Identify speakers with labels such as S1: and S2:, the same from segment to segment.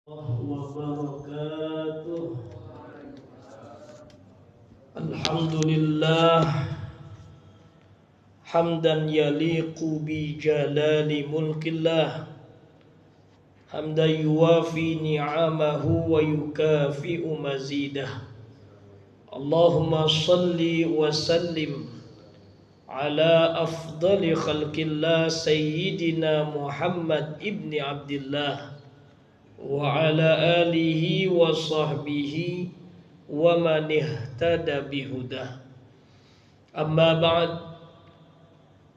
S1: Wabarakatuh. Alhamdulillah hamdan yaliqu bi jalali mulkillah, hamdan yuwafi ni'amahu wa yukafi'u mazidah. Allahumma salli wa sallim ala afdali khalqillah sayyidina Muhammad ibni Abdillah wa ala alihi wa sahbihi wa man ihtada bihudah. Amma ba'd.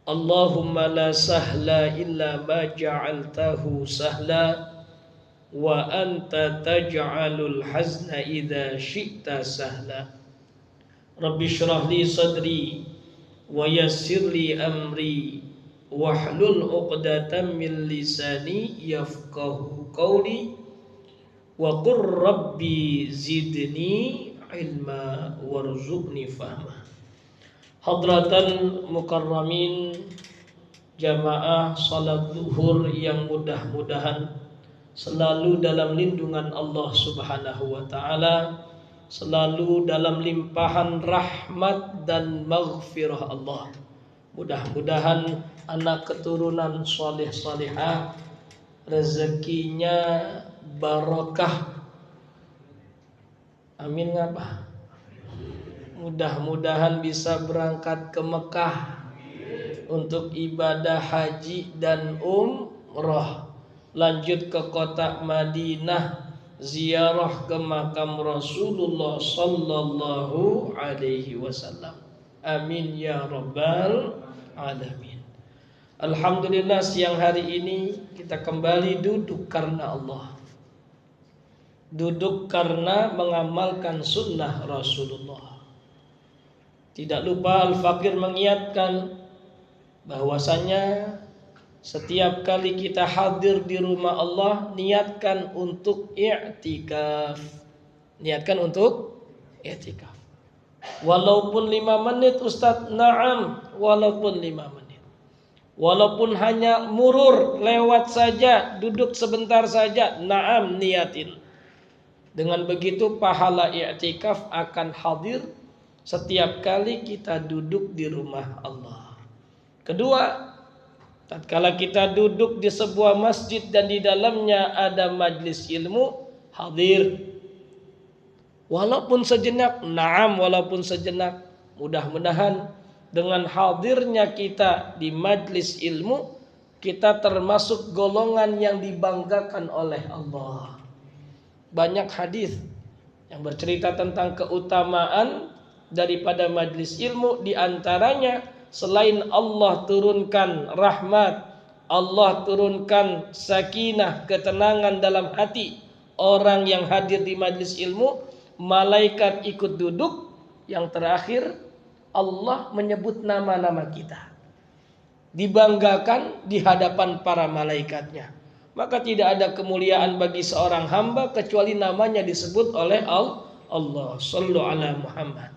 S1: Allahumma la sahla illa ma ja'altahu sahla wa anta taj'alul hazna idza syi'ta sahla. Rabbi shrah li sadri wa yassir li amri wahlul 'uqdatam min lisani yafqahu qawli wa qur rabbi zidni ilma warzuqni fahma. Hadratan mukarramin, jamaah salat zuhur yang mudah-mudahan selalu dalam lindungan Allah Subhanahu wa taala, selalu dalam limpahan rahmat dan maghfirah Allah. Mudah-mudahan anak keturunan soleh solehah, rezekinya barokah. Amin ngapa? Mudah-mudahan bisa berangkat ke Mekah untuk ibadah haji dan umroh, lanjut ke kota Madinah, ziarah ke makam Rasulullah sallallahu alaihi wasallam. Amin ya rabbal alamin. Alhamdulillah, siang hari ini kita kembali duduk karena Allah, duduk karena mengamalkan sunnah Rasulullah. Tidak lupa Al-Fakir mengingatkan bahwasanya setiap kali kita hadir di rumah Allah, niatkan untuk i'tikaf. Niatkan untuk i'tikaf. Walaupun 5 menit Ustaz, na'am, walaupun 5 menit. Walaupun hanya murur, lewat saja, duduk sebentar saja, na'am, niatin. Dengan begitu pahala i'tikaf akan hadir setiap kali kita duduk di rumah Allah. Kedua, tatkala kita duduk di sebuah masjid dan di dalamnya ada majlis ilmu, hadir. Walaupun sejenak, na'am, walaupun sejenak. Mudah-mudahan dengan hadirnya kita di majlis ilmu, kita termasuk golongan yang dibanggakan oleh Allah. Banyak hadis yang bercerita tentang keutamaan daripada majlis ilmu. Di antaranya, selain Allah turunkan rahmat, Allah turunkan sakinah, ketenangan dalam hati orang yang hadir di majlis ilmu, malaikat ikut duduk. Yang terakhir, Allah menyebut nama-nama kita, dibanggakan di hadapan para malaikatnya. Maka tidak ada kemuliaan bagi seorang hamba kecuali namanya disebut oleh Allah. Sallu ala Muhammad.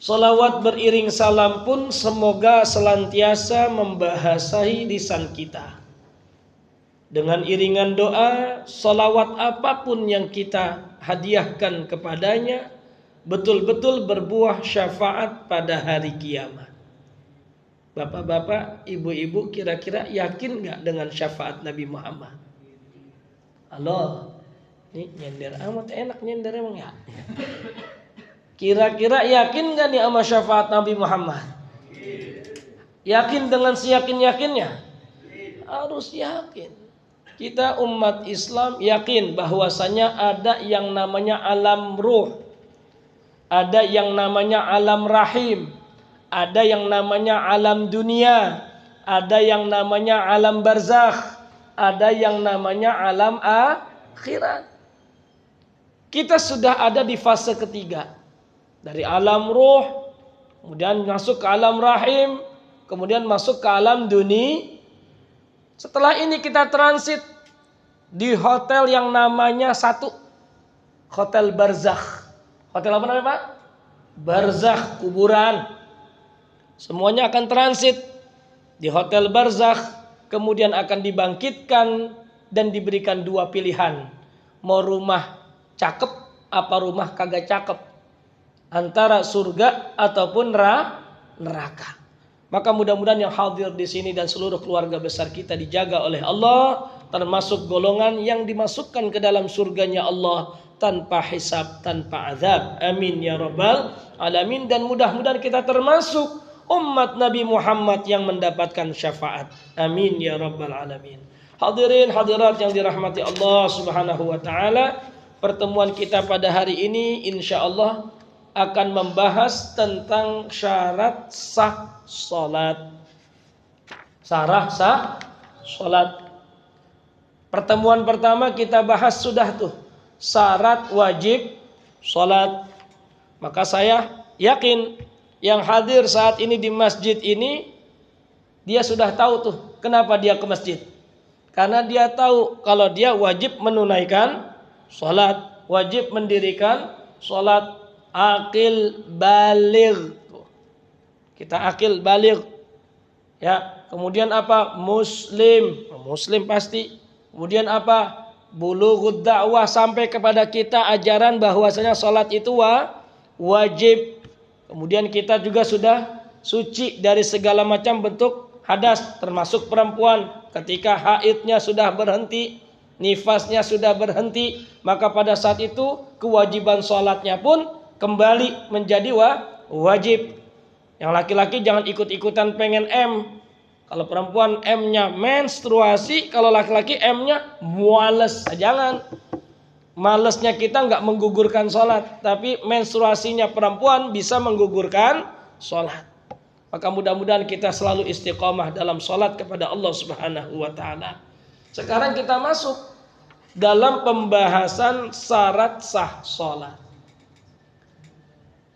S1: Salawat beriring salam pun semoga senantiasa membasahi lisan kita. Dengan iringan doa, salawat apapun yang kita hadiahkan kepadanya betul-betul berbuah syafaat pada hari kiamat. Bapak-bapak, ibu-ibu, kira-kira yakin gak dengan syafaat Nabi Muhammad? Halo, ini nyender amat enak nyender emang ya. Kira-kira yakin gak nih sama syafaat Nabi Muhammad? Yakin dengan seyakin-yakinnya? Harus yakin. Kita umat Islam yakin bahwasanya ada yang namanya alam ruh, ada yang namanya alam rahim, ada yang namanya alam dunia, ada yang namanya alam barzakh, ada yang namanya alam akhirat. Kita sudah ada di fase ketiga. Dari alam ruh, kemudian masuk ke alam rahim, kemudian masuk ke alam dunia. Setelah ini kita transit di hotel yang namanya satu, hotel barzakh. Hotel apa namanya Pak? Barzakh, kuburan. Semuanya akan transit di hotel barzakh, kemudian akan dibangkitkan dan diberikan dua pilihan. Mau rumah cakep apa rumah kagak cakep, antara surga ataupun neraka. Maka mudah-mudahan yang hadir di sini dan seluruh keluarga besar kita dijaga oleh Allah, termasuk golongan yang dimasukkan ke dalam surganya Allah tanpa hisab, tanpa azab. Amin ya rabbal alamin. Dan mudah-mudahan kita termasuk umat Nabi Muhammad yang mendapatkan syafaat. Amin ya rabbal alamin. Hadirin hadirat yang dirahmati Allah Subhanahu wa taala, pertemuan kita pada hari ini insyaallah akan membahas tentang syarat sah salat. Syarat sah salat. Pertemuan pertama kita bahas sudah tuh syarat wajib salat. Maka saya yakin yang hadir saat ini di masjid ini dia sudah tahu tuh kenapa dia ke masjid. Karena dia tahu kalau dia wajib menunaikan salat, wajib mendirikan salat. Akil baligh. Kita akil baligh. Ya, kemudian apa? Muslim. Muslim pasti. Kemudian apa? Bulughud dakwah, sampai kepada kita ajaran bahwasanya salat itu wajib. Kemudian kita juga sudah suci dari segala macam bentuk hadas, termasuk perempuan ketika haidnya sudah berhenti, nifasnya sudah berhenti, maka pada saat itu kewajiban salatnya pun kembali menjadi wajib. Yang laki-laki jangan ikut-ikutan pengen M. Kalau perempuan M-nya menstruasi, kalau laki-laki M-nya muales. Jangan. Malesnya kita nggak menggugurkan sholat, tapi menstruasinya perempuan bisa menggugurkan sholat. Maka mudah-mudahan kita selalu istiqomah dalam sholat kepada Allah Subhanahu wa taala. Sekarang kita masuk dalam pembahasan syarat sah sholat.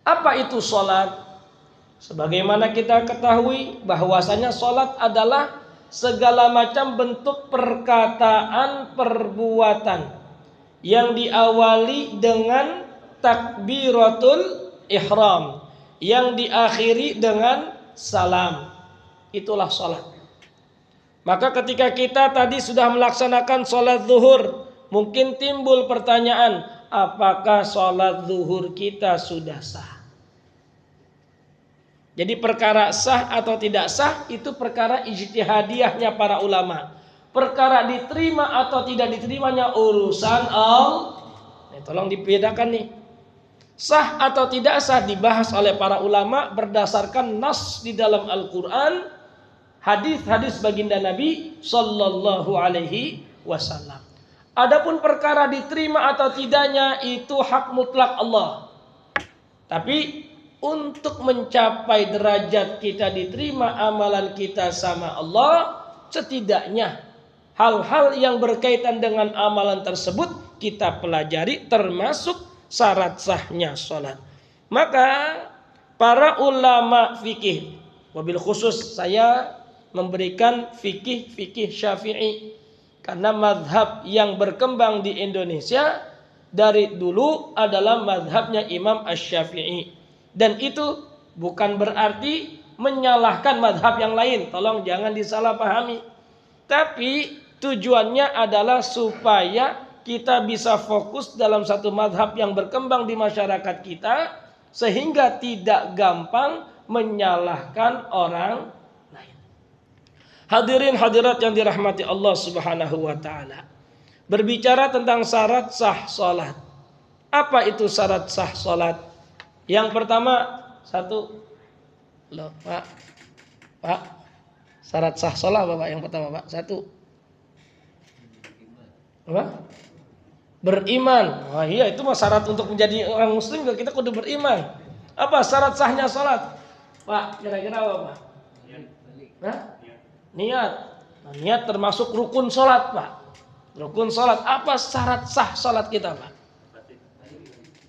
S1: Apa itu sholat? Sebagaimana kita ketahui bahwasanya sholat adalah segala macam bentuk perkataan perbuatan yang diawali dengan takbiratul ihram, yang diakhiri dengan salam. Itulah sholat. Maka ketika kita tadi sudah melaksanakan sholat zuhur, mungkin timbul pertanyaan, apakah sholat zuhur kita sudah sah? Jadi perkara sah atau tidak sah itu perkara ijtihadiyahnya para ulama. Perkara diterima atau tidak diterimanya urusan Allah. Tolong dibedakan nih. Sah atau tidak sah dibahas oleh para ulama berdasarkan nas di dalam Al-Quran, hadis-hadis baginda Nabi Sallallahu Alaihi Wasallam. Adapun perkara diterima atau tidaknya itu hak mutlak Allah. Tapi untuk mencapai derajat kita diterima amalan kita sama Allah, setidaknya hal-hal yang berkaitan dengan amalan tersebut kita pelajari, termasuk syarat sahnya sholat. Maka para ulama fikih, wabil khusus saya memberikan fikih Syafi'i, karena mazhab yang berkembang di Indonesia dari dulu adalah mazhabnya Imam Asy-Syafi'i. Dan itu bukan berarti menyalahkan mazhab yang lain. Tolong jangan disalahpahami. Tapi tujuannya adalah supaya kita bisa fokus dalam satu mazhab yang berkembang di masyarakat kita, sehingga tidak gampang menyalahkan orang lain. Hadirin hadirat yang dirahmati Allah Subhanahu wa taala. Berbicara tentang syarat sah salat. Apa itu syarat sah salat? Yang pertama, satu. Loh, Pak. Syarat sah salat Bapak yang pertama, Pak. Satu. Apa? Beriman. Wah, iya itu mah syarat untuk menjadi orang muslim juga kita kudu beriman. Apa syarat sahnya salat? Pak, kira-kira apa, Pak? Niat. Nah, niat termasuk rukun salat, Pak. Rukun salat. Apa syarat sah salat kita, Pak?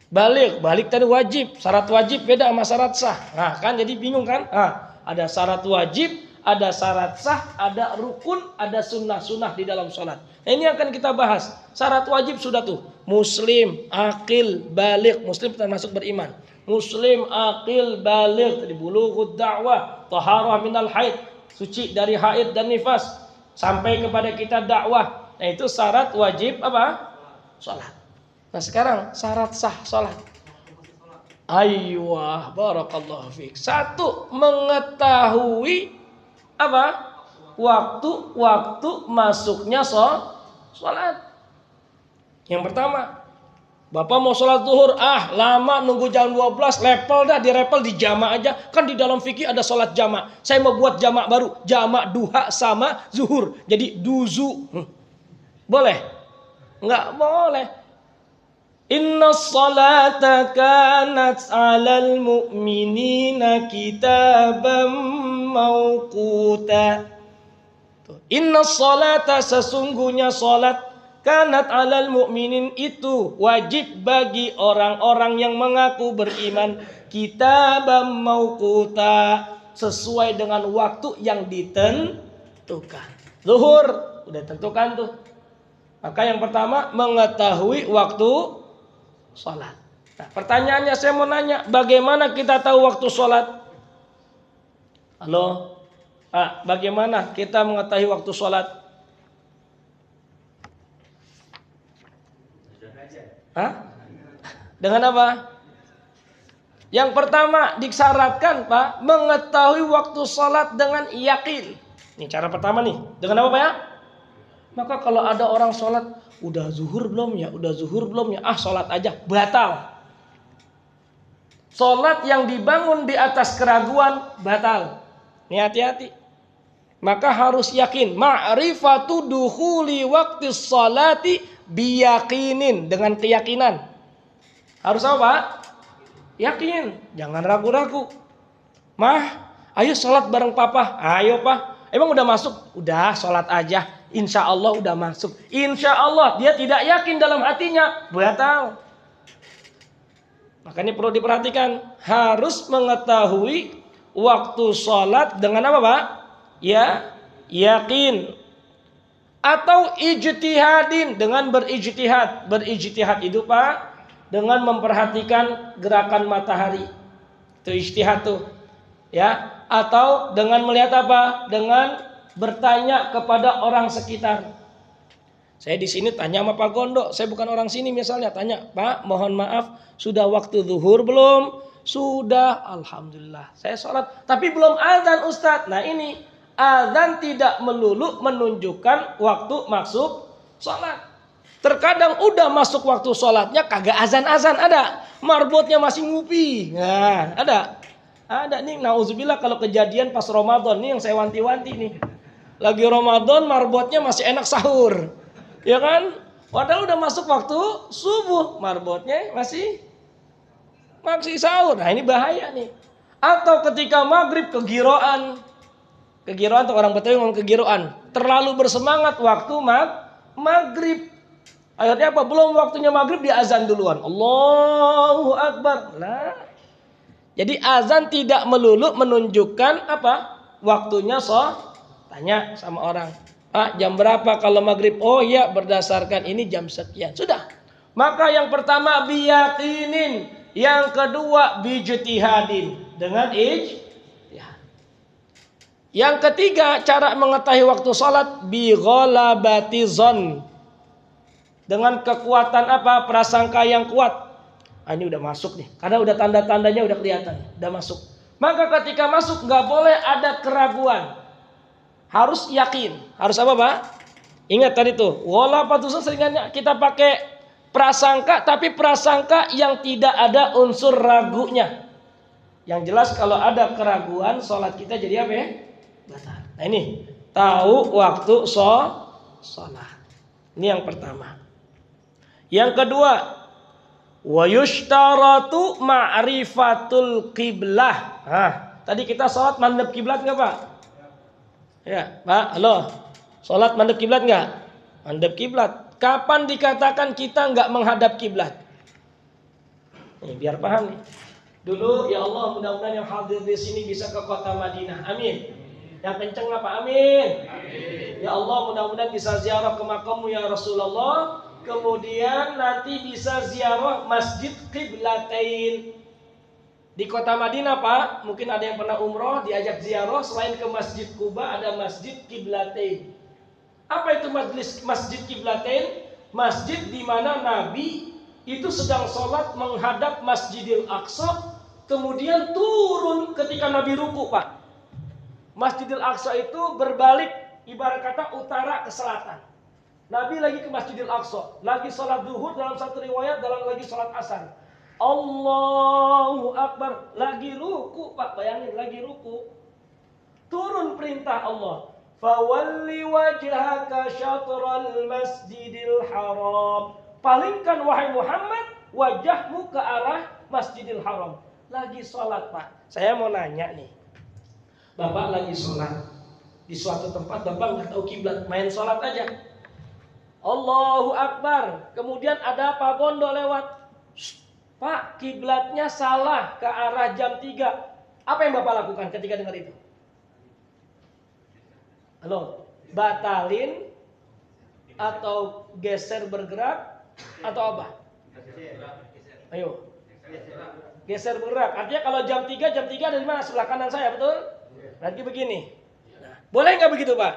S1: Balik tadi wajib. Syarat wajib beda sama syarat sah. Nah, kan jadi bingung kan? Nah, ada syarat wajib, ada syarat sah, ada rukun, ada sunnah-sunnah di dalam sholat. Nah, ini akan kita bahas. Syarat wajib sudah tuh. Muslim, akil, baligh. Muslim termasuk beriman. Muslim, akil, baligh. Tadi bulughud dakwah, taharah minal haid. Suci dari haid dan nifas. Sampai kepada kita dakwah. Nah itu syarat wajib apa? Sholat. Nah sekarang syarat sah sholat. Ayyuh, barakallahu fiik. Satu, mengetahui apa? Waktu masuknya sholat. Yang pertama, Bapak mau sholat zuhur, lama nunggu jam 12, repel di jamak aja. Kan di dalam fikih ada sholat jamak. Saya mau buat jamak baru, jamak duha sama zuhur. Jadi duzu. Boleh? Enggak boleh. Inna salata kanat 'alal mu'minina kitaban mauquta. Inna salata, sesungguhnya salat, kanat 'alal mu'minin, itu wajib bagi orang-orang yang mengaku beriman, kitaban mauquta, sesuai dengan waktu yang ditentukan. Zuhur udah tentukan tuh. Maka yang pertama mengetahui waktu sholat. Nah, pertanyaannya saya mau nanya, bagaimana kita tahu waktu sholat? Halo, Pak, bagaimana kita mengetahui waktu sholat? Dengan apa? Yang pertama disyaratkan, Pak, mengetahui waktu sholat dengan yakin. Ini cara pertama nih. Dengan apa, Pak ya? Maka kalau ada orang sholat, udah zuhur belum ya? Sholat aja, batal. Sholat yang dibangun di atas keraguan, batal. Ini hati-hati. Maka harus yakin. Ma'rifatu dukhuli waqti sholati biyakinin, dengan keyakinan. Harus apa, Pak? Yakin. Jangan ragu-ragu. Mah, ayo sholat bareng papa. Ayo, Pak. Emang udah masuk? Udah, sholat aja. Insya Allah udah masuk. Insya Allah dia tidak yakin dalam hatinya, batal. Makanya perlu diperhatikan. Harus mengetahui waktu sholat dengan apa, Pak? Ya, yakin. Atau ijtihadin, dengan berijtihad. Berijtihad itu, Pak, dengan memperhatikan gerakan matahari. Itu ijtihad tuh. Ya, atau dengan melihat apa? Dengan bertanya kepada orang sekitar. Saya di sini tanya sama Pak Gondo, saya bukan orang sini misalnya, tanya, Pak, mohon maaf, sudah waktu zuhur belum? Sudah, alhamdulillah. Saya sholat, tapi belum azan, Ustadz. Nah ini, azan tidak melulu menunjukkan waktu masuk sholat. Terkadang udah masuk waktu sholatnya kagak azan-azan, ada. Marbotnya masih ngupi. Nah, ada nih, nauzubillah kalau kejadian pas Ramadan nih yang saya wanti-wanti nih. Lagi Ramadan marbotnya masih enak sahur. Ya kan? Padahal udah masuk waktu subuh, marbotnya masih sahur. Nah, ini bahaya nih. Atau ketika maghrib kegiroan. Kegiroan tuh orang Betawi ngomong kegiroan. Terlalu bersemangat waktu maghrib. Akhirnya apa? Belum waktunya maghrib dia azan duluan. Allahu Akbar. Nah, jadi azan tidak melulu menunjukkan apa? Waktunya tanya sama orang. Pak, jam berapa kalau maghrib? Oh ya, berdasarkan ini jam sekian. Sudah. Maka yang pertama biyaqinin, yang kedua bijtihadin, dengan ijtihad. Yang ketiga cara mengetahui waktu salat bi ghalabati zon, dengan kekuatan apa? Prasangka yang kuat. Ini udah masuk nih, karena udah tanda-tandanya udah kelihatan, udah masuk. Maka ketika masuk nggak boleh ada keraguan, harus yakin. Harus apa, Pak? Ingat tadi tuh, ghalabatu seringannya kita pakai prasangka, tapi prasangka yang tidak ada unsur ragunya. Yang jelas kalau ada keraguan, sholat kita jadi apa ya? Batal. Nah ini, tahu waktu sholat. Ini yang pertama. Yang kedua, wa yushtaratu ma'rifatul qiblah. Tadi kita sholat mandep kiblat nggak, Pak? Ya, Pak, halo. Sholat mandep kiblat nggak? Mandep kiblat. Kapan dikatakan kita nggak menghadap kiblat? Nih, biar paham nih. Dulu ya Allah, mudah-mudahan yang hadir di sini bisa ke kota Madinah. Amin. Yang kenceng apa? Amin. Amin. Ya Allah, mudah-mudahan bisa ziarah ke makammu ya Rasulullah. Kemudian nanti bisa ziarah Masjid Qiblatain di kota Madinah, Pak. Mungkin ada yang pernah umroh diajak ziarah, selain ke Masjid Kuba ada Masjid Qiblatain. Apa itu masjid kiblatain? Masjid di mana Nabi itu sedang sholat menghadap Masjidil Aqsa, kemudian turun ketika Nabi ruku, Pak. Masjidil Aqsa itu berbalik, ibarat kata utara ke selatan. Nabi lagi ke Masjidil Aqsa, lagi sholat zuhur dalam satu riwayat, dalam lagi sholat asar. Allahu Akbar, lagi ruku, Pak. Bayangin, lagi ruku. Turun perintah Allah. Fawalli wajhaka syatral masjidil haram. Palingkan wahai Muhammad wajahmu ke arah Masjidil Haram. Lagi sholat, Pak. Saya mau nanya nih. Bapak lagi sholat di suatu tempat, Bapak nggak tahu kiblat, main sholat aja. Allahu Akbar. Kemudian ada Pak Gondo lewat. Pak, kiblatnya salah ke arah jam 3. Apa yang Bapak lakukan ketika dengar itu? Halo, batalin atau geser bergerak atau apa? Ayo. Geser bergerak. Artinya kalau jam 3 ada di mana? Sebelah kanan saya, betul? Berarti begini. Nah, boleh nggak begitu, Pak?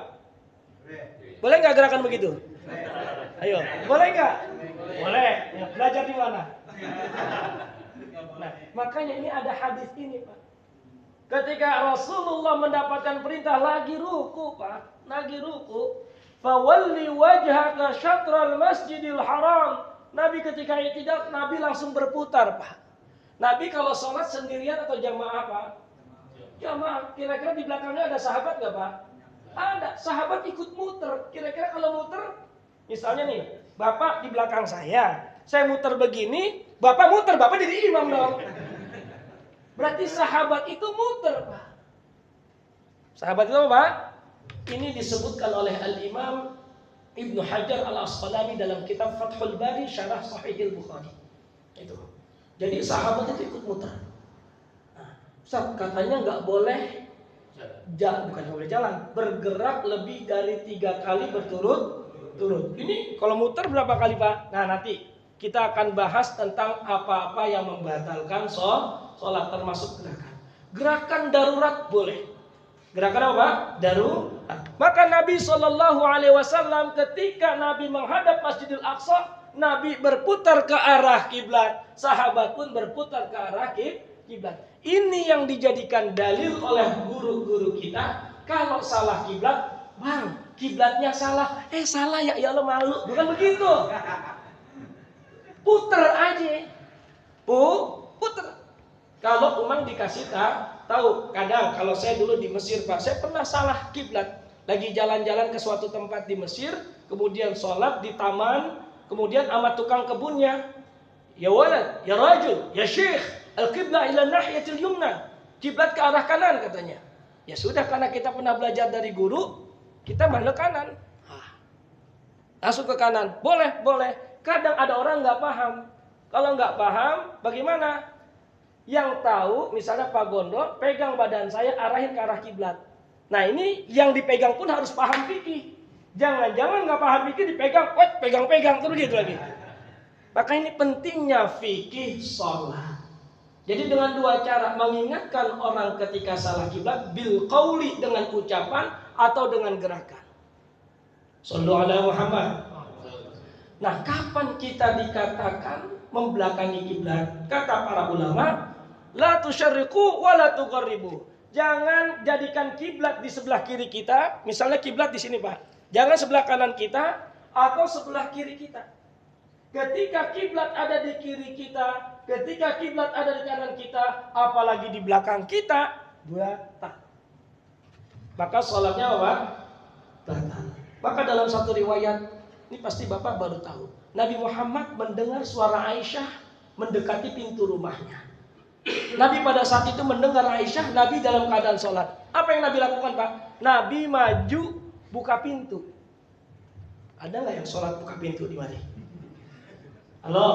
S1: Boleh nggak gerakan begitu? Ayo, boleh nggak? Boleh. Ya, belajar di mana? Nah, makanya ini ada hadis ini, Pak. Ketika Rasulullah mendapatkan perintah lagi ruku, Pak, lagi ruku, fawalli wajhaka syatral masjidil haram. Nabi ketika i'tidal, Nabi langsung berputar, Pak. Nabi kalau sholat sendirian atau jamaah, Pak? Jamaah. Kira-kira di belakangnya ada sahabat nggak, Pak? Ada. Sahabat ikut muter. Kira-kira kalau muter, misalnya nih, Bapak di belakang saya muter begini, Bapak muter, Bapak jadi imam dong. Berarti sahabat itu muter, Pak. Sahabat itu apa, Pak? Ini disebutkan oleh Al-Imam Ibnu Hajar Al-Asqalani dalam kitab Fathul Bari Syarah Sahihil Bukhari. Itu. Jadi sahabat itu ikut muter. Nah, Ustaz, katanya nggak boleh bukan boleh jalan, bergerak lebih dari 3 kali berturut-turut. Ini kalau muter berapa kali, Pak? Nah, nanti kita akan bahas tentang apa-apa yang membatalkan sholat, termasuk gerakan. Gerakan darurat boleh. Gerakan apa, Pak? Darurat. Maka Nabi SAW ketika Nabi menghadap Masjidil Aqsa, Nabi berputar ke arah kiblat. Sahabat pun berputar ke arah kiblat. Ini yang dijadikan dalil oleh guru-guru kita. Kalau salah kiblat, Bang, kiblatnya salah. Salah ya Allah, malu. Bukan begitu. Puter aja. Puter. Kalau memang dikasih tahu, kadang kalau saya dulu di Mesir, Pak, saya pernah salah kiblat. Lagi jalan-jalan ke suatu tempat di Mesir, kemudian sholat di taman, kemudian sama tukang kebunnya, ya walad, ya rajul, ya syekh, al-qiblah ila nahiyatil yumna, kiblat ke arah kanan katanya. Ya sudah, karena kita pernah belajar dari guru, kita mandek kanan. Langsung ke kanan, boleh. Kadang ada orang nggak paham. Kalau nggak paham, bagaimana? Yang tahu, misalnya Pak Gondo, pegang badan saya, arahin ke arah kiblat. Nah, ini yang dipegang pun harus paham fikih. Jangan-jangan nggak paham fikih dipegang, pegang-pegang terus gitu lagi. Maka ini pentingnya fikih sholat. Jadi dengan 2 cara mengingatkan orang ketika salah kiblat, bil qauli dengan ucapan atau dengan gerakan. Shallu ala Muhammad. Nah, kapan kita dikatakan membelakangi kiblat? Kata para ulama, la tusyarriqu wa la tuqarribu. Jangan jadikan kiblat di sebelah kiri kita. Misalnya kiblat di sini, Pak. Jangan sebelah kanan kita atau sebelah kiri kita. Ketika kiblat ada di kiri kita, ketika kiblat ada di kanan kita, apalagi di belakang kita, batal. Maka sholatnya apa? Batal. Maka dalam satu riwayat, ini pasti Bapak baru tahu, Nabi Muhammad mendengar suara Aisyah mendekati pintu rumahnya. Nabi pada saat itu mendengar Aisyah, Nabi dalam keadaan sholat. Apa yang Nabi lakukan, Pak? Nabi maju buka pintu. Ada nggak yang sholat buka pintu di mana? Halo?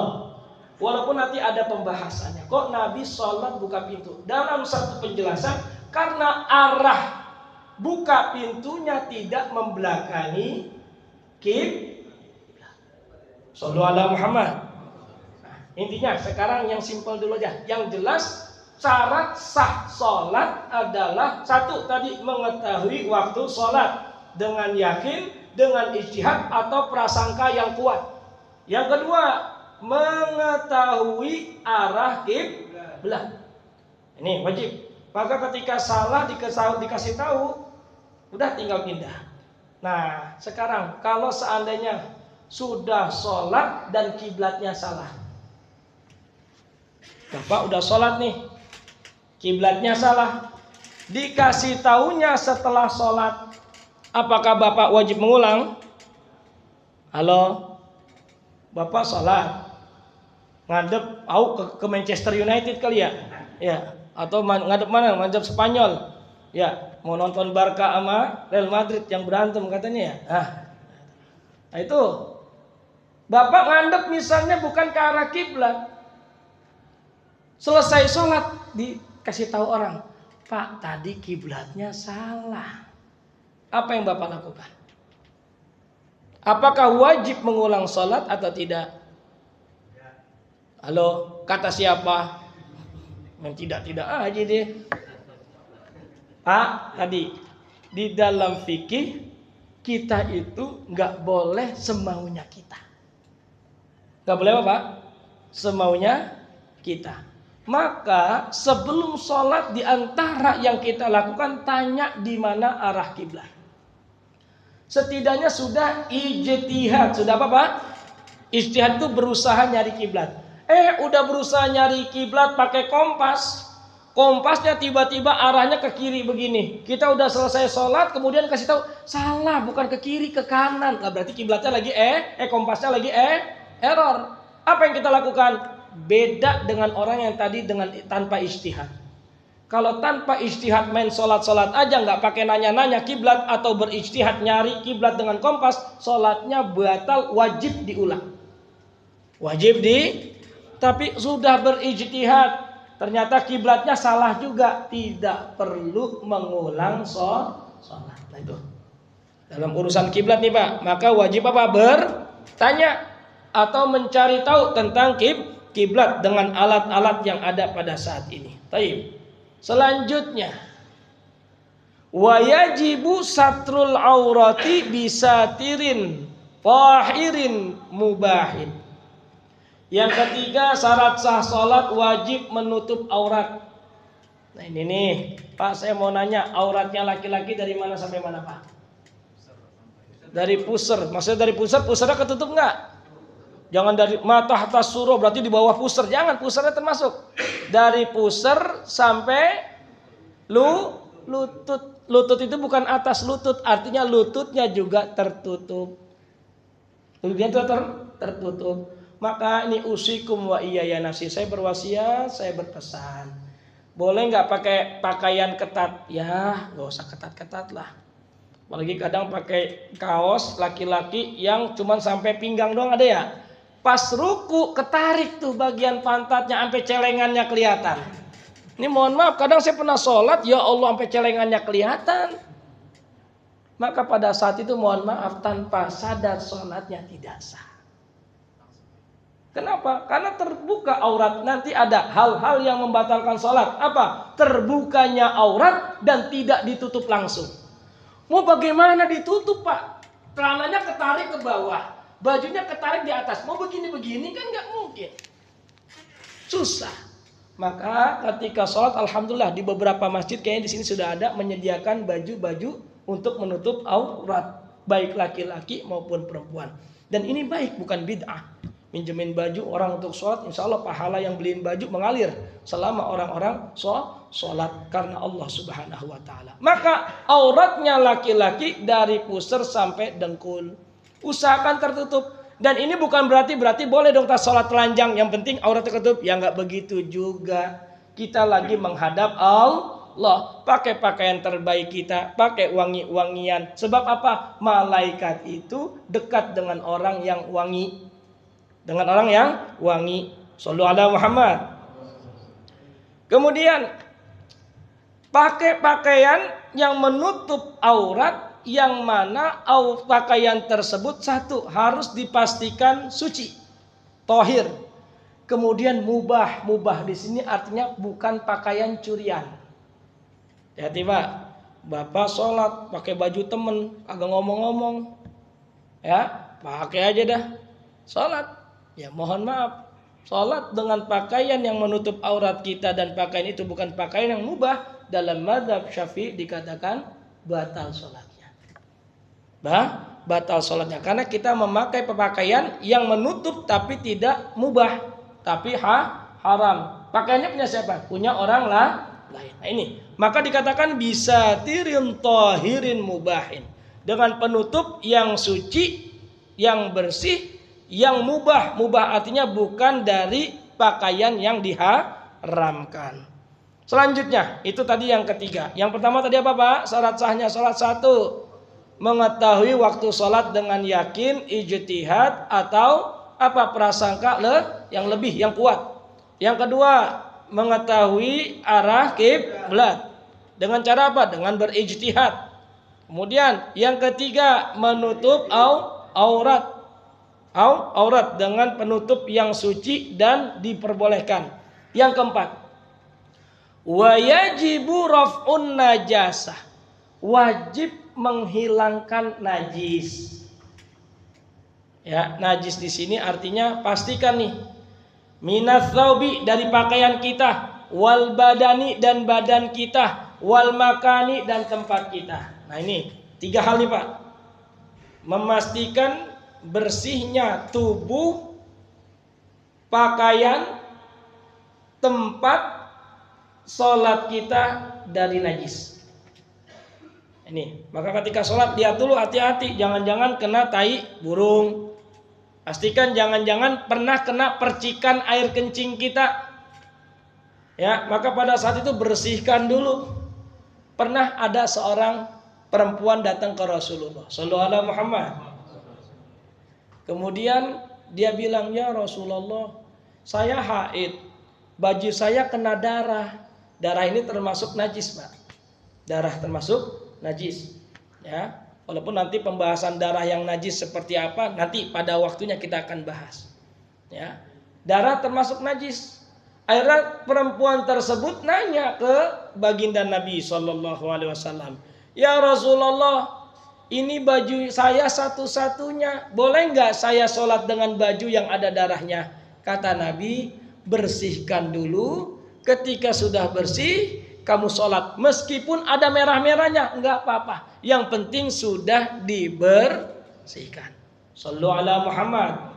S1: Walaupun nanti ada pembahasannya, kok Nabi sholat buka pintu? Dalam satu penjelasan, karena arah buka pintunya tidak membelakangi kiblat. Shallu ala Muhammad. Nah, intinya sekarang yang simpel dulu aja. Yang jelas syarat sah sholat adalah 1 tadi mengetahui waktu sholat dengan yakin dengan ijtihad atau prasangka yang kuat. Yang kedua, mengetahui arah kiblat. Ini wajib. Maka ketika salah dikasih tahu, udah tinggal pindah. Nah, sekarang kalau seandainya sudah sholat dan kiblatnya salah. Bapak udah sholat nih, kiblatnya salah. Dikasih taunya setelah sholat. Apakah Bapak wajib mengulang? Halo, Bapak sholat ngadep ke Manchester United kali ya? Ya, atau ngadep mana? Ngadep Spanyol. Ya, mau nonton Barca sama Real Madrid yang berantem katanya ya. Nah itu Bapak ngadep misalnya bukan ke arah kiblat. Selesai sholat dikasih tahu orang, Pak, tadi kiblatnya salah. Apa yang Bapak lakukan? Apakah wajib mengulang sholat atau tidak? Halo, kata siapa? Yang tidak aja deh. Pak, tadi di dalam fikih kita itu nggak boleh semaunya kita. Nggak boleh apa, Pak? Semaunya kita. Maka sebelum sholat di antara yang kita lakukan, tanya di mana arah kiblat. Setidaknya sudah ijtihad, sudah apa, Pak? Ijtihad itu berusaha nyari kiblat. Udah berusaha nyari kiblat pakai kompas. Kompasnya tiba-tiba arahnya ke kiri begini. Kita udah selesai sholat, kemudian kasih tahu salah, bukan ke kiri, ke kanan. Lah berarti kiblatnya lagi kompasnya lagi error. Apa yang kita lakukan? Beda dengan orang yang tadi tanpa ijtihad. Kalau tanpa ijtihad main sholat aja nggak pakai nanya-nanya kiblat atau berijtihad nyari kiblat dengan kompas, sholatnya batal, wajib diulang. Tapi sudah berijtihad, ternyata kiblatnya salah juga, tidak perlu mengulang sholat. Nah itu dalam urusan kiblat nih Pak, maka wajib apa? Bertanya atau mencari tahu tentang kiblat dengan alat-alat yang ada pada saat ini. Taib. Selanjutnya, wajibu satrul aurati bisatirin fahirin mubahin. Yang ketiga, syarat sah sholat wajib menutup aurat. Nah ini nih, Pak, saya mau nanya, auratnya laki-laki dari mana sampai mana, Pak? Dari pusar. Maksudnya dari pusarnya ketutup nggak? Jangan dari mata atas suruh, berarti di bawah pusar. Jangan, pusarnya termasuk. Dari pusar sampai lutut. Lutut itu bukan atas lutut, artinya lututnya juga tertutup. Lututnya itu tertutup. Maka ini usikum wa iyaya nafsi, saya berwasiat, saya berpesan. Boleh nggak pakai pakaian ketat? Ya, nggak usah ketat-ketat lah. Apalagi kadang pakai kaos laki-laki yang cuman sampai pinggang doang ada ya. Pas ruku ketarik tuh bagian pantatnya sampai celengannya kelihatan. Ini mohon maaf, kadang saya pernah sholat, ya Allah sampai celengannya kelihatan. Maka pada saat itu mohon maaf, tanpa sadar sholatnya tidak sah. Kenapa? Karena terbuka aurat. Nanti ada hal-hal yang membatalkan sholat. Apa? Terbukanya aurat dan tidak ditutup langsung. Mau bagaimana ditutup, Pak? Celananya ketarik ke bawah, bajunya ketarik di atas. Mau begini-begini kan nggak mungkin. Susah. Maka ketika sholat, alhamdulillah di beberapa masjid kayaknya di sini sudah ada menyediakan baju-baju untuk menutup aurat, baik laki-laki maupun perempuan. Dan ini baik, bukan bid'ah. Minjemin baju orang untuk sholat, insya Allah pahala yang beliin baju mengalir selama orang-orang sholat karena Allah Subhanahu wa ta'ala. Maka auratnya laki-laki dari pusar sampai dengkul, usahakan tertutup. Dan ini bukan berarti boleh dong tas sholat telanjang, yang penting aurat tertutup. Ya nggak begitu juga. Kita lagi menghadap Allah, pakai pakaian terbaik kita, pakai wangi-wangian. Sebab apa? Malaikat itu dekat dengan orang yang wangi. Dengan orang yang wangi. Shallu ala Muhammad. Kemudian pakai pakaian yang menutup aurat, yang mana pakaian tersebut satu harus dipastikan suci, tohir. Kemudian mubah di sini artinya bukan pakaian curian. Hati-hati Pak, Bapak sholat pakai baju temen, agak ngomong-ngomong, Ya, pakai aja dah. Sholat, ya mohon maaf. Sholat dengan pakaian yang menutup aurat kita dan pakaian itu bukan pakaian yang mubah, dalam mazhab Syafi'i dikatakan batal sholatnya. Batal sholatnya karena kita memakai pakaian yang menutup tapi tidak mubah, tapi haram. Pakaiannya punya siapa? Punya orang lain. Nah ini, maka dikatakan bisa tirin tahirin mubahin, dengan penutup yang suci, yang bersih, yang mubah. Mubah artinya bukan dari pakaian yang diharamkan. Selanjutnya, itu tadi yang ketiga. Yang pertama tadi apa Pak? Syarat sahnya sholat 1, mengetahui waktu sholat dengan yakin, ijtihad atau apa, prasangka yang lebih, yang kuat. Yang kedua, mengetahui arah kiblat. Dengan cara apa? Dengan berijtihad. Kemudian yang ketiga, menutup aurat dengan penutup yang suci dan diperbolehkan. Yang keempat, wa yajibu raf'un najasah, wajib menghilangkan najis. Ya, najis di sini artinya pastikan nih, minats tsaubi, dari pakaian kita, wal badani, dan badan kita, wal makani, dan tempat kita. Nah ini 3 hal nih Pak. Memastikan bersihnya tubuh, pakaian, tempat sholat kita dari najis. Ini, maka ketika sholat lihat dulu, hati-hati, jangan-jangan kena tai burung. Pastikan jangan-jangan pernah kena percikan air kencing kita. Ya, maka pada saat itu bersihkan dulu. Pernah ada seorang perempuan datang ke Rasulullah Sallallahu Alaihi Muhammad. Kemudian dia bilang, ya Rasulullah, saya haid, baju saya kena darah. Darah ini termasuk najis Pak. Darah termasuk najis. Ya, walaupun nanti pembahasan darah yang najis seperti apa nanti pada waktunya kita akan bahas. Ya, darah termasuk najis. Akhirnya perempuan tersebut nanya ke baginda Nabi Sallallahu Alaihi Wasallam, ya Rasulullah, ini baju saya satu-satunya, boleh nggak saya sholat dengan baju yang ada darahnya? Kata Nabi, bersihkan dulu. Ketika sudah bersih, kamu sholat. Meskipun ada merah-merahnya, nggak apa-apa. Yang penting sudah dibersihkan. Shallu ala Muhammad.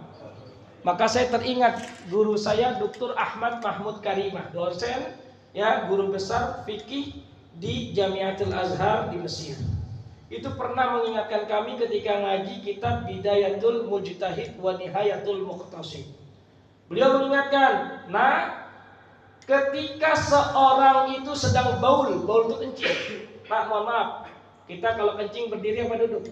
S1: Maka saya teringat guru saya Dr. Ahmad Mahmud Karimah, dosen, ya, guru besar fikih di Jamiatul Azhar di Mesir. Itu pernah mengingatkan kami ketika ngaji kitab Bidayatul Mujtahid wa Nihayatul Muqtasid. Beliau mengingatkan, nah, ketika seorang itu sedang baul itu kencing. Pak, mohon maaf, kita kalau kencing berdiri apa duduk?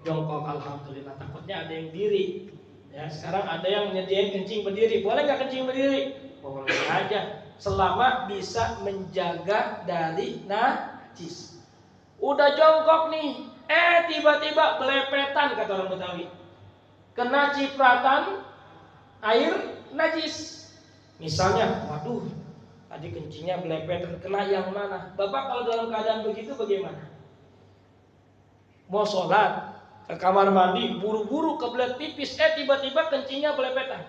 S1: Jongkok, alhamdulillah. Takutnya ada yang diri. Ya, sekarang ada yang nyediain kencing berdiri. Boleh nggak kencing berdiri? Boleh aja, selama bisa menjaga dari najis. Udah jongkok nih, tiba-tiba belepetan, kata orang Betawi, kena cipratan air najis. Misalnya, waduh, tadi kencingnya belepetan, kena yang mana? Bapak kalau dalam keadaan begitu bagaimana? Mau sholat, ke kamar mandi, buru-buru kebelet pipis, tiba-tiba kencingnya belepetan.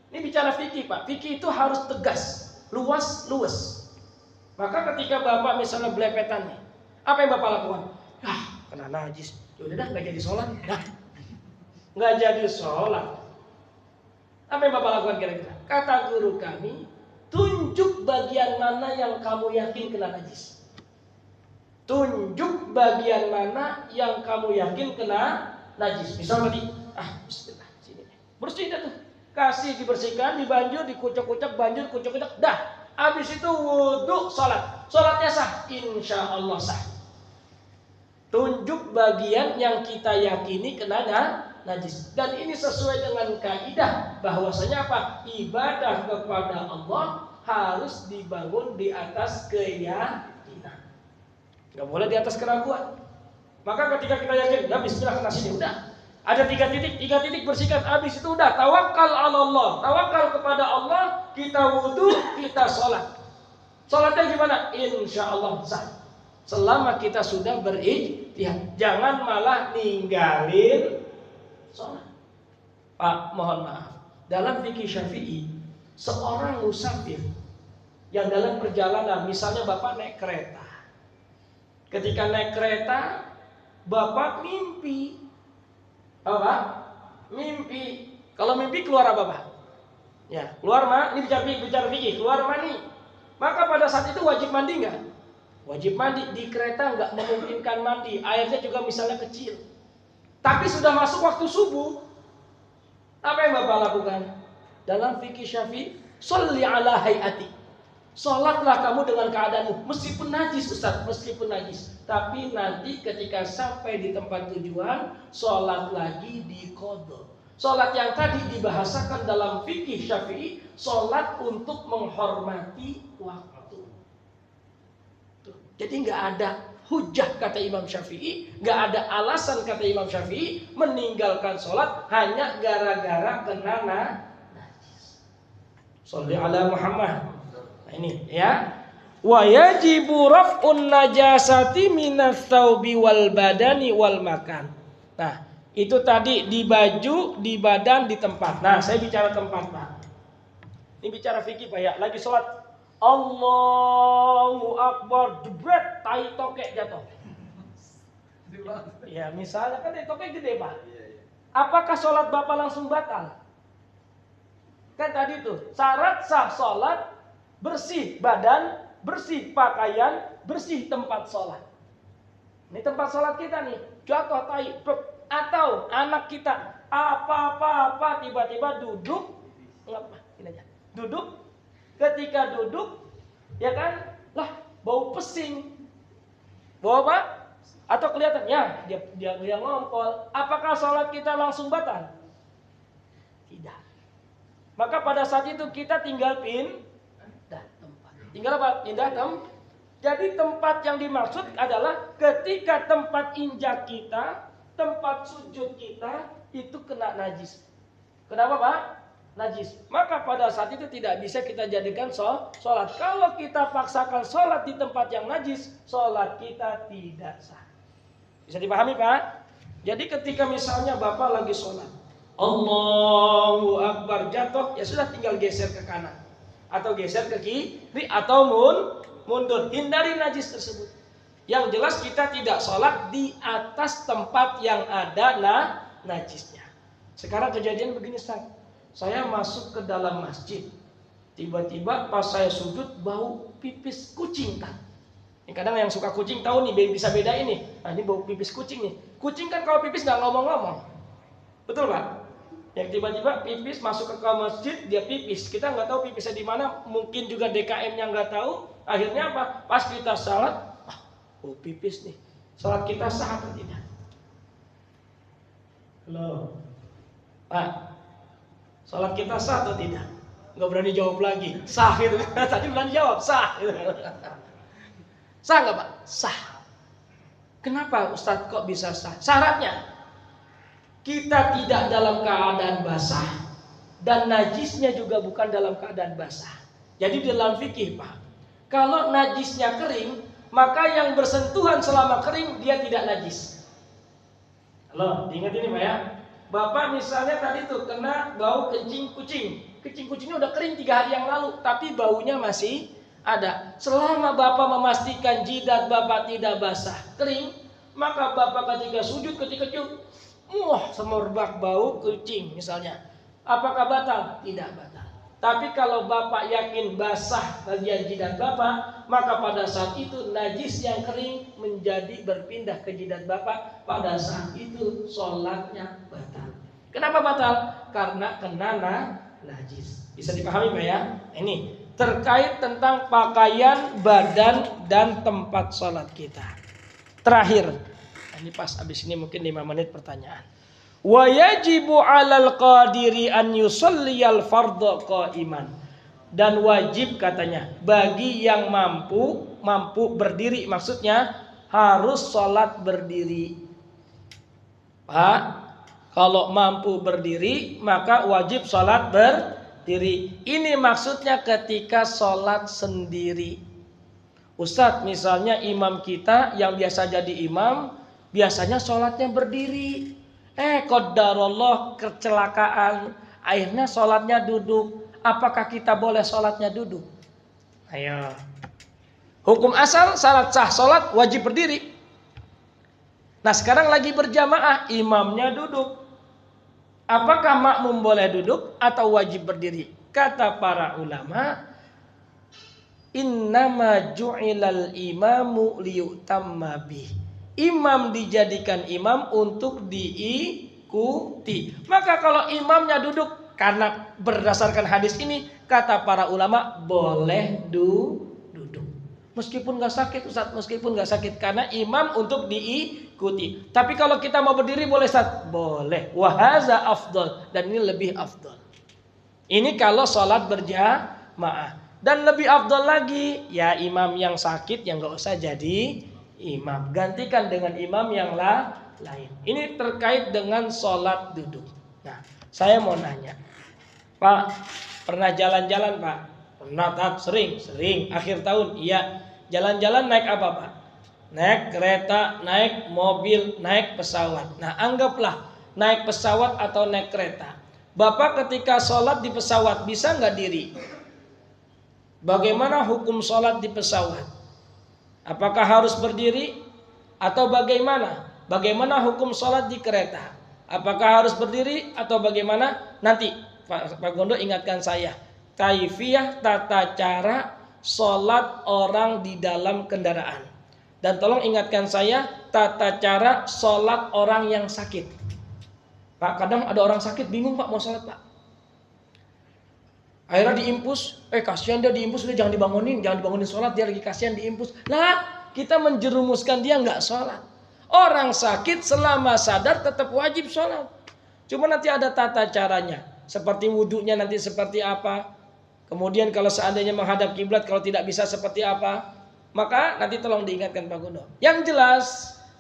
S1: Ini bicara fikih Pak. Fikih itu harus tegas, luas. Maka ketika Bapak misalnya belepetan nih, apa yang Bapak lakukan? Kena najis. Yaudah dah, nggak jadi sholat. Nggak jadi sholat. Apa yang Bapak lakukan kira-kira? Kata guru kami, tunjuk bagian mana yang kamu yakin kena najis. Tunjuk bagian mana yang kamu yakin kena najis. Misal tadi, bismillah, sini. Bersih dah tuh. Kasih dibersihkan, dibanjur, dikucek-kucek, banjur, kucek-kucek, dah. Habis itu wudu, sholat. Sholatnya sah, insya Allah sah. Tunjuk bagian yang kita yakini kena najis. Dan ini sesuai dengan kaidah bahwasanya apa? Ibadah kepada Allah harus dibangun di atas keyakinan. Gak boleh di atas keraguan. Maka ketika kita yakin, ya bismillah, kena sini, udah. Ada 3 titik bersihkan, habis itu udah tawakal ala Allah. Tawakal kepada Allah, kita wudu, kita sholat. Sholatnya gimana? Insya Allah sah. Selama kita sudah berijtihad. Lihat, jangan malah ninggalin sholat. Pak, mohon maaf. Dalam fikih Syafi'i, seorang musafir yang dalam perjalanan, misalnya Bapak naik kereta. Ketika naik kereta, Bapak mimpi. Apa? Mimpi. Kalau mimpi keluar apa, Pak? Ya, keluar mah. Ini bicara fikih, keluar mani. Maka pada saat itu wajib mandi nggak? Wajib mandi. Di kereta nggak memungkinkan mandi. Airnya juga misalnya kecil. Tapi sudah masuk waktu subuh. Apa yang Bapak lakukan? Dalam fikih Syafi'i, sholli ala hayati. Sholatlah kamu dengan keadaanmu. Meskipun najis, Ustaz, meskipun najis. Tapi nanti ketika sampai di tempat tujuan, sholat lagi diqadha. Sholat yang tadi dibahasakan dalam fikih Syafi'i, sholat untuk menghormati waktu. Jadi nggak ada hujah kata Imam Syafi'i, nggak ada alasan kata Imam Syafi'i meninggalkan sholat hanya gara-gara kena najis. Sholli ala Muhammad. Nah ini ya. Wa yajibu raf'un najasati minats tsaubi wal badani wal makan. Nah, itu tadi di baju, di badan, di tempat. Nah, saya bicara tempat, Pak. Ini bicara fikih, Pak ya. Lagi sholat, Allahu Akbar, jebret, tai tokek jatuh. Ya, misalnya kan tai tokek gede, Pak. Apakah sholat Bapak langsung batal? Kan tadi tuh, syarat sah sholat, bersih badan, bersih pakaian, bersih tempat sholat. Ini tempat sholat kita nih, jatuh tai, atau anak kita apa tiba-tiba duduk, ini aja, duduk. Ketika duduk, ya kan, lah bau pesing, bau apa? Atau kelihatan, ya dia ngompol. Apakah sholat kita langsung batal? Tidak. Maka pada saat itu kita tinggal pindah tempat. Tinggal apa? Pindah tempat. Jadi tempat yang dimaksud adalah ketika tempat injak kita, tempat sujud kita itu kena najis. Kenapa, Pak? Najis. Maka pada saat itu tidak bisa kita jadikan sholat. Kalau kita paksakan sholat di tempat yang najis, sholat kita tidak sah. Bisa dipahami, Pak? Jadi ketika misalnya Bapak lagi sholat, Allahu Akbar, jatuh, ya sudah tinggal geser ke kanan atau geser ke kiri atau mundur. Hindari najis tersebut. Yang jelas kita tidak sholat di atas tempat yang ada najisnya. Sekarang kejadian begini, Ustaz. Saya masuk ke dalam masjid. Tiba-tiba pas saya sujud bau pipis kucing, kan? Ini kadang yang suka kucing tahu nih, bisa beda ini. Nah, ini bau pipis kucing nih. Kucing kan kalau pipis nggak ngomong-ngomong. Betul, Pak? Yang tiba-tiba pipis masuk ke masjid, dia pipis. Kita nggak tahu pipisnya di mana. Mungkin juga DKM-nya nggak tahu. Akhirnya apa? Pas kita salat, bau pipis nih. Salat kita sah atau tidak? Halo, Pak. Salat kita sah atau tidak? Nggak berani jawab lagi. Sah gitu. Tadi berani jawab, sah. Gitu. Sah nggak, Pak? Sah. Kenapa Ustadz kok bisa sah? Syaratnya kita tidak dalam keadaan basah dan najisnya juga bukan dalam keadaan basah. Jadi dalam fikih, Pak, kalau najisnya kering, maka yang bersentuhan selama kering dia tidak najis. Halo, diingat ini, Pak ya. Bapak misalnya tadi tuh kena bau kencing kucing. Kencing kucingnya udah kering 3 hari yang lalu, tapi baunya masih ada. Selama Bapak memastikan jidat Bapak tidak basah, kering, maka Bapak ketika sujud, ketika cium, semerbak bau kucing misalnya. Apakah batal? Tidak batal. Tapi kalau Bapak yakin basah bagian jidat Bapak, maka pada saat itu najis yang kering menjadi berpindah ke jidat Bapak. Pada saat itu sholatnya batal. Kenapa batal? Karena kena najis. Bisa dipahami, Pak ya? Ini terkait tentang pakaian, badan, dan tempat sholat kita. Terakhir, ini pas abis ini mungkin 5 menit pertanyaan. Wa yajibu 'alal qadiri an yusalliyal fardhu qa'iman. Dan wajib katanya bagi yang mampu berdiri, maksudnya harus sholat berdiri. Pak, kalau mampu berdiri maka wajib sholat berdiri. Ini maksudnya ketika sholat sendiri. Ustadz, misalnya imam kita yang biasa jadi imam Biasanya sholatnya berdiri. Qadarullah kecelakaan, akhirnya sholatnya duduk. Apakah kita boleh sholatnya duduk? Ayo. Hukum asal syarat sah sholat wajib berdiri. Nah sekarang lagi berjamaah, imamnya duduk. Apakah makmum boleh duduk atau wajib berdiri? Kata para ulama, innama ju'ilal imamu liyutamma bih. Imam dijadikan imam untuk diikuti. Maka kalau imamnya duduk, karena berdasarkan hadis ini, kata para ulama boleh duduk. Meskipun gak sakit Ustaz, meskipun gak sakit, karena imam untuk diikuti. Tapi kalau kita mau berdiri boleh Ustaz? Boleh. Wahaza afdol, dan ini lebih afdol. Ini kalau sholat berjamaah. Dan lebih afdol lagi, ya imam yang sakit yang gak usah jadi imam, gantikan dengan imam yang lain. Ini terkait dengan sholat duduk. Nah, saya mau nanya, Pak, pernah jalan-jalan Pak? Pernah tak? Sering. Akhir tahun, iya. Jalan-jalan naik apa Pak? Naik kereta, naik mobil, naik pesawat. Nah, anggaplah naik pesawat atau naik kereta. Bapak ketika sholat di pesawat bisa nggak diri? Bagaimana hukum sholat di pesawat? Apakah harus berdiri atau bagaimana? Bagaimana hukum sholat di kereta? Apakah harus berdiri atau bagaimana? Nanti Pak Gondo ingatkan saya. Kaifiyah tata cara sholat orang di dalam kendaraan. Dan tolong ingatkan saya tata cara sholat orang yang sakit. Pak, kadang ada orang sakit bingung Pak mau sholat Pak. Akhirnya diimpus, kasihan dia diimpus, jangan dibangunin sholat, dia lagi kasihan diimpus. Lah, kita menjerumuskan dia nggak sholat. Orang sakit selama sadar tetap wajib sholat. Cuma nanti ada tata caranya. Seperti wudhunya nanti seperti apa. Kemudian kalau seandainya menghadap kiblat, kalau tidak bisa seperti apa. Maka nanti tolong diingatkan Pak Gondo. Yang jelas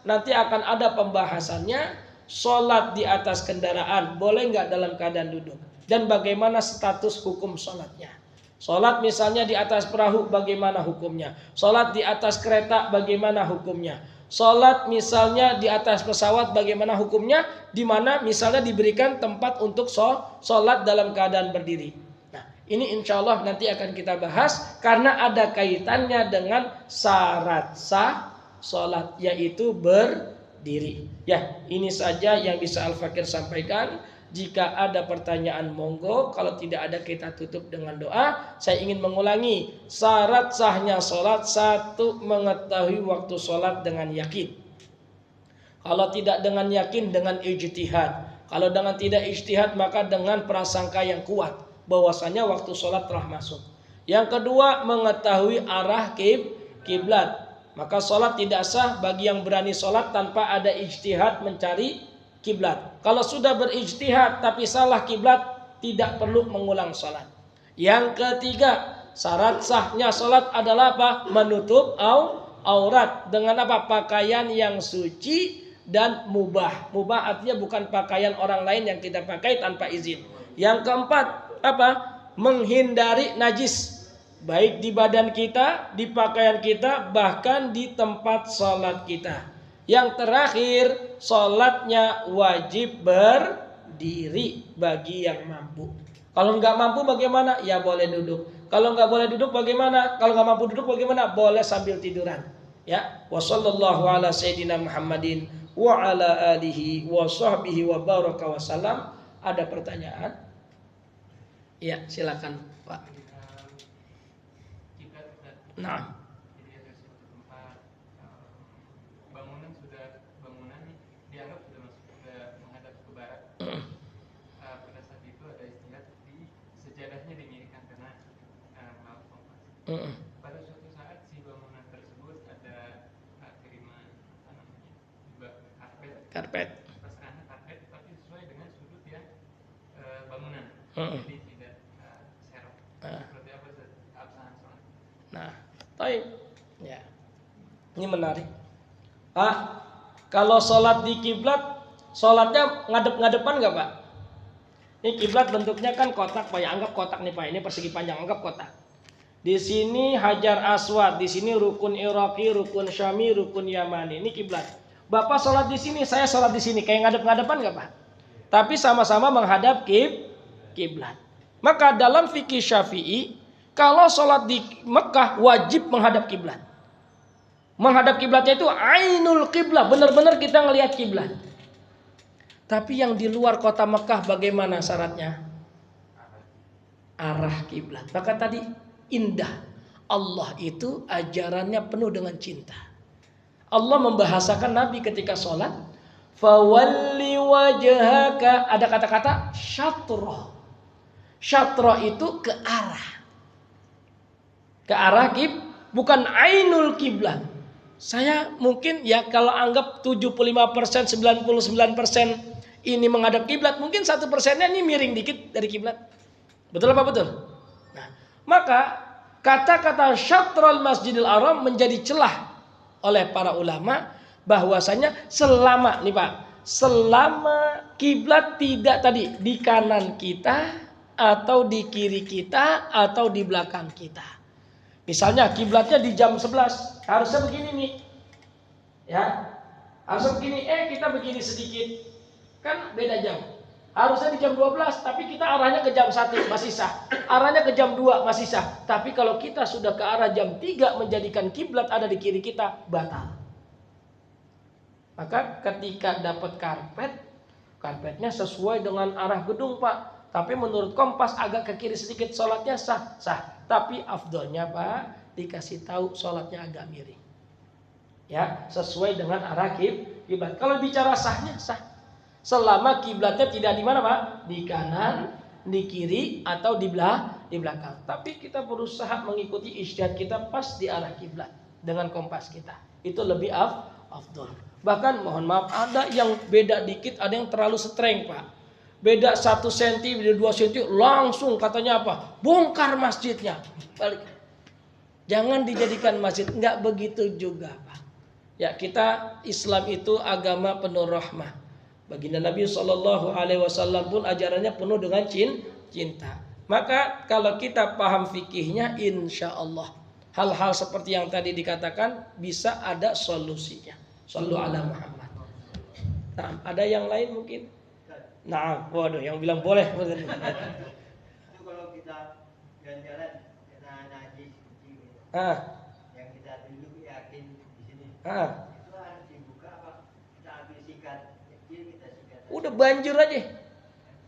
S1: nanti akan ada pembahasannya. Sholat di atas kendaraan boleh nggak dalam keadaan duduk? Dan bagaimana status hukum sholatnya? Sholat misalnya di atas perahu bagaimana hukumnya? Sholat di atas kereta bagaimana hukumnya? Sholat misalnya di atas pesawat bagaimana hukumnya? Di mana misalnya diberikan tempat untuk sholat dalam keadaan berdiri. Nah ini insya Allah nanti akan kita bahas karena ada kaitannya dengan syarat sah sholat, yaitu berdiri. Ya ini saja yang bisa Al-Fakir sampaikan. Jika ada pertanyaan monggo, kalau tidak ada kita tutup dengan doa. Saya ingin mengulangi syarat sahnya sholat. Satu, mengetahui waktu sholat dengan yakin. Kalau tidak dengan yakin, dengan ijtihad. Kalau dengan tidak ijtihad, maka dengan prasangka yang kuat bahwasanya waktu sholat telah masuk. Yang kedua, mengetahui arah kiblat. Maka sholat tidak sah bagi yang berani sholat tanpa ada ijtihad mencari kiblat. Kalau sudah berijtihad tapi salah kiblat, tidak perlu mengulang sholat. Yang ketiga, syarat sahnya sholat adalah apa? Menutup aurat dengan apa? Pakaian yang suci dan mubah. Mubah artinya bukan pakaian orang lain yang kita pakai tanpa izin. Yang keempat, apa? Menghindari najis, baik di badan kita, di pakaian kita, bahkan di tempat sholat kita. Yang terakhir, sholatnya wajib berdiri bagi yang mampu. Kalau nggak mampu bagaimana? Ya boleh duduk. Kalau nggak boleh duduk bagaimana? Kalau nggak mampu duduk bagaimana? Boleh sambil tiduran. Ya. Wassallallahu ala sayyidina Muhammadin wa ala alihi wa sahbihi wa baraka wa salam. Ada pertanyaan? Ya, silakan Pak. Nah.
S2: Pada saat itu ada istilah di sejadahnya dimiringkan karena maaf kompas. Pada suatu saat si bangunan tersebut ada kiriman karpet. Pasangannya karpet tapi sesuai dengan sudut yang bangunan. Jadi tidak serok. Seperti apa absahan sholat?
S1: Nah, baik. Ya. Ini menarik. Pak, kalau sholat di kiblat, sholatnya ngadep-ngadepan nggak Pak? Ini kiblat bentuknya kan kotak Pak, ya anggap kotak nih Pak, ini persegi panjang, anggap kotak. Di sini Hajar Aswad, di sini rukun Iraqi, rukun Syami, rukun Yamani. Ini kiblat. Bapak sholat di sini, saya sholat di sini, kayak ngadep-ngadepan nggak Pak? Tapi sama-sama menghadap kiblat. Maka dalam fikih Syafi'i, kalau sholat di Mekah wajib menghadap kiblat. Menghadap kiblatnya itu ainul kiblat, benar-benar kita ngelihat kiblat. Tapi yang di luar kota Mekah bagaimana syaratnya? Arah kiblat. Maka tadi indah. Allah itu ajarannya penuh dengan cinta. Allah membahasakan Nabi ketika sholat, fawalli wajhaka, ada kata-kata syatroh. Syatroh itu ke arah bukan ainul kiblat. Saya mungkin ya kalau anggap 75%, 99% ini menghadap kiblat, mungkin 1%-nya ini miring dikit dari kiblat. Betul apa betul? Nah, maka kata-kata syatrul Masjidil Haram menjadi celah oleh para ulama bahwasanya selama kiblat tidak tadi di kanan kita atau di kiri kita atau di belakang kita. Misalnya kiblatnya di jam 11, harusnya begini nih. Ya. Harusnya begini, kita begini sedikit. Kan beda jam. Harusnya di jam 12, tapi kita arahnya ke jam 1 masih sah. Arahnya ke jam 2 masih sah. Tapi kalau kita sudah ke arah jam 3 menjadikan kiblat ada di kiri kita, batal. Maka ketika dapat karpetnya sesuai dengan arah gedung Pak. Tapi menurut Kompas agak ke kiri sedikit, sholatnya sah. Tapi afdolnya Pak dikasih tahu sholatnya agak miring. Ya, sesuai dengan arah kiblat. Kalau bicara sahnya sah. Selama kiblatnya tidak di mana Pak? Di kanan, di kiri atau di belakang. Tapi kita berusaha mengikuti ijtihad kita pas di arah kiblat dengan kompas kita. Itu lebih afdol. Bahkan mohon maaf ada yang beda dikit, ada yang terlalu streng Pak. Beda 1 cm, beda 2 cm, langsung katanya apa? Bongkar masjidnya. Balik. Jangan dijadikan masjid. Enggak begitu juga Pak. Ya, kita Islam itu agama penuh rahmah. Baginda Nabi SAW pun ajarannya penuh dengan cinta. Maka kalau kita paham fikihnya, insya Allah hal-hal seperti yang tadi dikatakan bisa ada solusinya. Shallu ala Muhammad. Nah, ada yang lain mungkin? Nah, waduh, yang bilang boleh.
S3: Itu kalau kita jalan-jalan, kita najis kucing gitu. Yang kita duduk yakin di sini. Itu harus dibuka apa? Kita ambil sikat kecil, kita sikat.
S1: Udah banjur aja.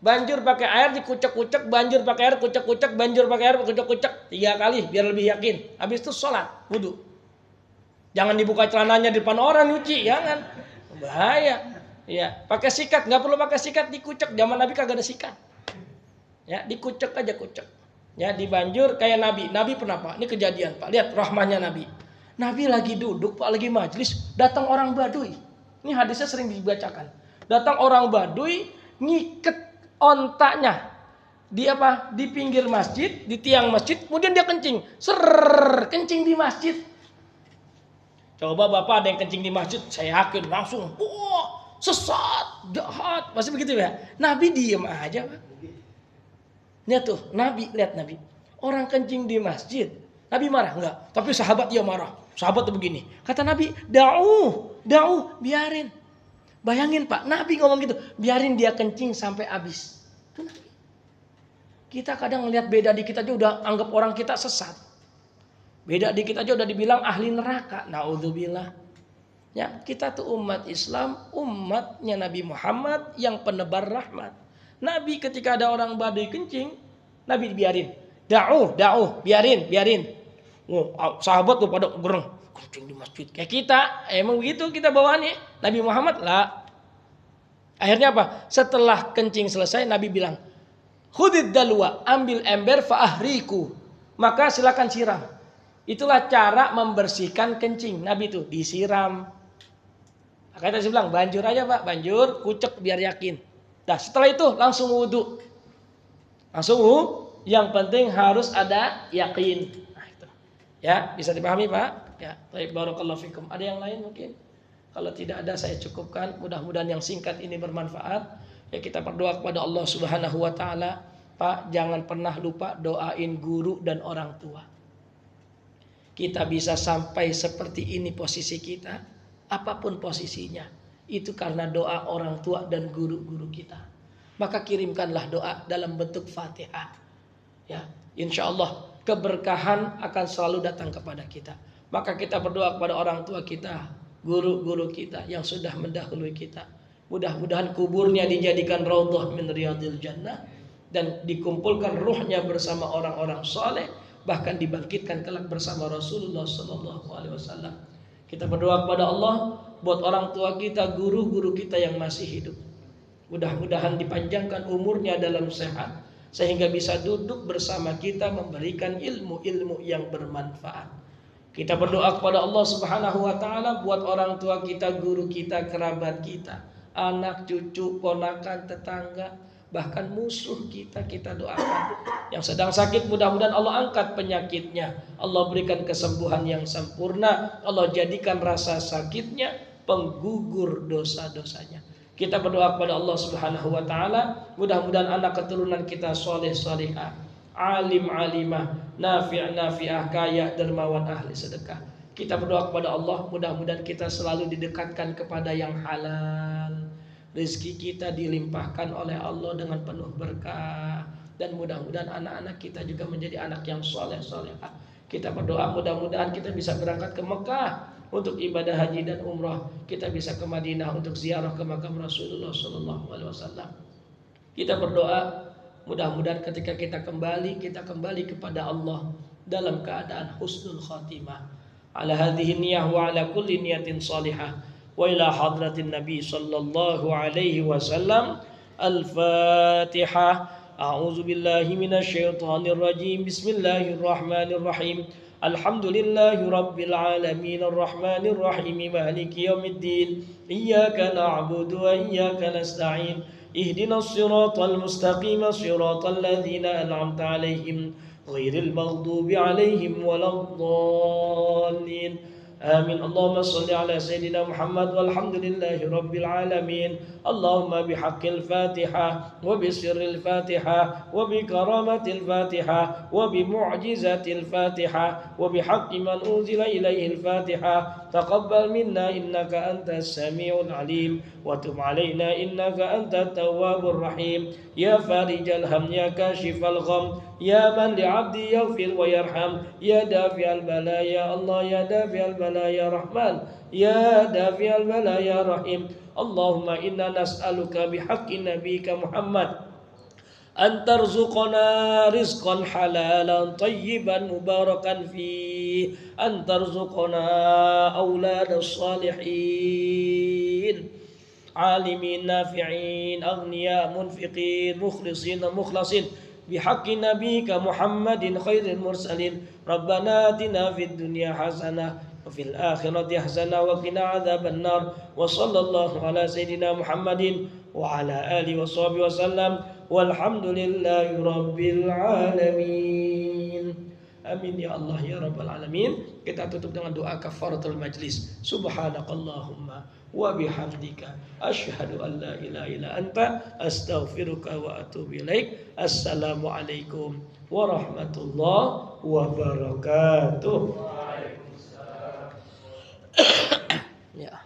S1: Banjur pakai air dikucek-kucek, banjur pakai air kucek-kucek, banjur pakai air kucek-kucek 3 kali biar lebih yakin. Habis itu sholat, wudu. Jangan dibuka celananya di depan orang nyuci, jangan. Bahaya. Ya, pakai sikat, nggak perlu pakai sikat, dikucek. Zaman Nabi kagak ada sikat. Ya, dikucek aja kucek. Ya, dibanjur kayak Nabi. Nabi pernah Pak, ini kejadian Pak. Lihat rahmahnya Nabi. Nabi lagi duduk Pak, lagi majlis, datang orang Baduy. Ini hadisnya sering dibacakan. Datang orang Baduy, ngiket ontaknya di pinggir masjid, di tiang masjid, kemudian dia kencing. Kencing di masjid. Coba Bapak ada yang kencing di masjid, saya yakin langsung, sesat, jahat, pasti begitu ya. Nabi diem aja Pak. Lihat tuh, lihat Nabi. Orang kencing di masjid, Nabi marah enggak? Tapi sahabat dia marah. Sahabat tuh begini. Kata Nabi, da'u, biarin. Bayangin Pak, Nabi ngomong gitu, biarin dia kencing sampai habis. Itu Nabi. Kita kadang ngelihat beda dikit aja udah anggap orang kita sesat. Beda dikit aja udah dibilang ahli neraka. Naudzubillah. Ya, kita tuh umat Islam, umatnya Nabi Muhammad yang penebar rahmat. Nabi ketika ada orang Baduy kencing, Nabi biarin. Da'u, biarin. Sahabat tuh pada gereng, kencing di masjid. Kayak kita, emang begitu kita bawaannya. Nabi Muhammad lah. Akhirnya apa? Setelah kencing selesai, Nabi bilang, khudid dalwa, ambil ember fa'ahriku. Maka silakan siram. Itulah cara membersihkan kencing. Nabi itu disiram. Makanya saya bilang banjur aja Pak, banjur kucek biar yakin. Nah setelah itu langsung wudu. Yang penting harus ada yakin. Nah itu. Ya bisa dipahami Pak. Ya, baik barakallahu fikum. Ada yang lain mungkin? Kalau tidak ada saya cukupkan. Mudah-mudahan yang singkat ini bermanfaat. Ya kita berdoa kepada Allah Subhanahu wa taala. Pak, jangan pernah lupa doain guru dan orang tua. Kita bisa sampai seperti ini posisi kita apapun posisinya, itu karena doa orang tua dan guru-guru kita. Maka kirimkanlah doa dalam bentuk Fatihah. Ya, insya Allah keberkahan akan selalu datang kepada kita. Maka kita berdoa kepada orang tua kita, guru-guru kita yang sudah mendahului kita. Mudah-mudahan kuburnya dijadikan raudhah min riyadil jannah dan dikumpulkan ruhnya bersama orang-orang soleh, bahkan dibangkitkan kelak bersama Rasulullah SAW. Kita berdoa kepada Allah buat orang tua kita, guru-guru kita yang masih hidup. Mudah-mudahan dipanjangkan umurnya dalam sehat, sehingga bisa duduk bersama kita memberikan ilmu-ilmu yang bermanfaat. Kita berdoa kepada Allah Subhanahu wa taala buat orang tua kita, guru kita, kerabat kita, anak, cucu, ponakan, tetangga, bahkan musuh kita doakan. Yang sedang sakit mudah-mudahan Allah angkat penyakitnya, Allah berikan kesembuhan yang sempurna, Allah jadikan rasa sakitnya penggugur dosa-dosanya. Kita berdoa kepada Allah Subhanahu wa taala, mudah-mudahan anak keturunan kita soleh solehah, alim alimah, nafi' nafi'ah, kaya dermawan, ahli sedekah. Kita berdoa kepada Allah, mudah-mudahan kita selalu didekatkan kepada yang halal. Rezeki kita dilimpahkan oleh Allah dengan penuh berkah, dan mudah-mudahan anak-anak kita juga menjadi anak yang soleh solehah. Kita berdoa mudah-mudahan kita bisa berangkat ke Mekah untuk ibadah haji dan umrah. Kita bisa ke Madinah untuk ziarah ke makam Rasulullah SAW. Kita berdoa mudah-mudahan ketika kita kembali kepada Allah dalam keadaan husnul khatimah. Ala hadhihi niyah wa ala kulli niyatin salihah. Wa ila hadratin Nabi sallallahu alaihi wasallam. Al-Fatihah. A'udzu billahi minasy syaithanir rajim. Bismillahirrahmanirrahim. Alhamdulillahi rabbil alamin arrahmanir rahim maliki yaumiddin. Iyyaka na'budu wa iyyaka nasta'in. Ihdinas siratal mustaqim siratal ladzina an'amta 'alaihim ghairil maghdubi 'alaihim waladdallin. Amin. Allahumma salli ala Sayyidina Muhammad walhamdulillahi rabbil alamin. Allahumma bihaqqil Fatihah wa bisirril Fatihah wa bikaramati Fatihah wa bimu'jizati Fatihah wa bihaqqi man unzila ilayhi Fatihah. Taqabbal minna innaka antas samiul alim wa tub alaina innaka antat tawwabur rahim. Ya farijal ham, ya kashifal gham, ya man li'abdi yaghfir wa yarham, ya dafi'al bala, ya Allah, ya dafi'al bala, ya Rahman, ya dafi'al bala, ya Rahim. Allahumma inna nas'aluka bihaqqi nabiyika Muhammad an tarzuqana rizqan halalan tayyiban mubarakan fi, an tarzuqana awladas salihin, alimin nafi'in, aghniya munfiqin, mukhlisin mukhlasin, bihaqqi nabiyika Muhammadin khairil mursalin. Rabbana atina fid dunya hasanah wa fil akhirati hasanah wa qina adzaban nar. Wa sallallahu ala sayyidina Muhammadin wa ala alihi wa sahbihi wa sallam. Walhamdulillahi rabbil alamin. Amin ya Allah ya rabbal alamin. Kita tutup dengan doa kafaratul majlis. Subhanakallahumma wa bihamdika asyhadu an la ilaha illa anta astaghfiruka wa atubu ilaik. Assalamualaikum warahmatullahi wabarakatuh. Ya.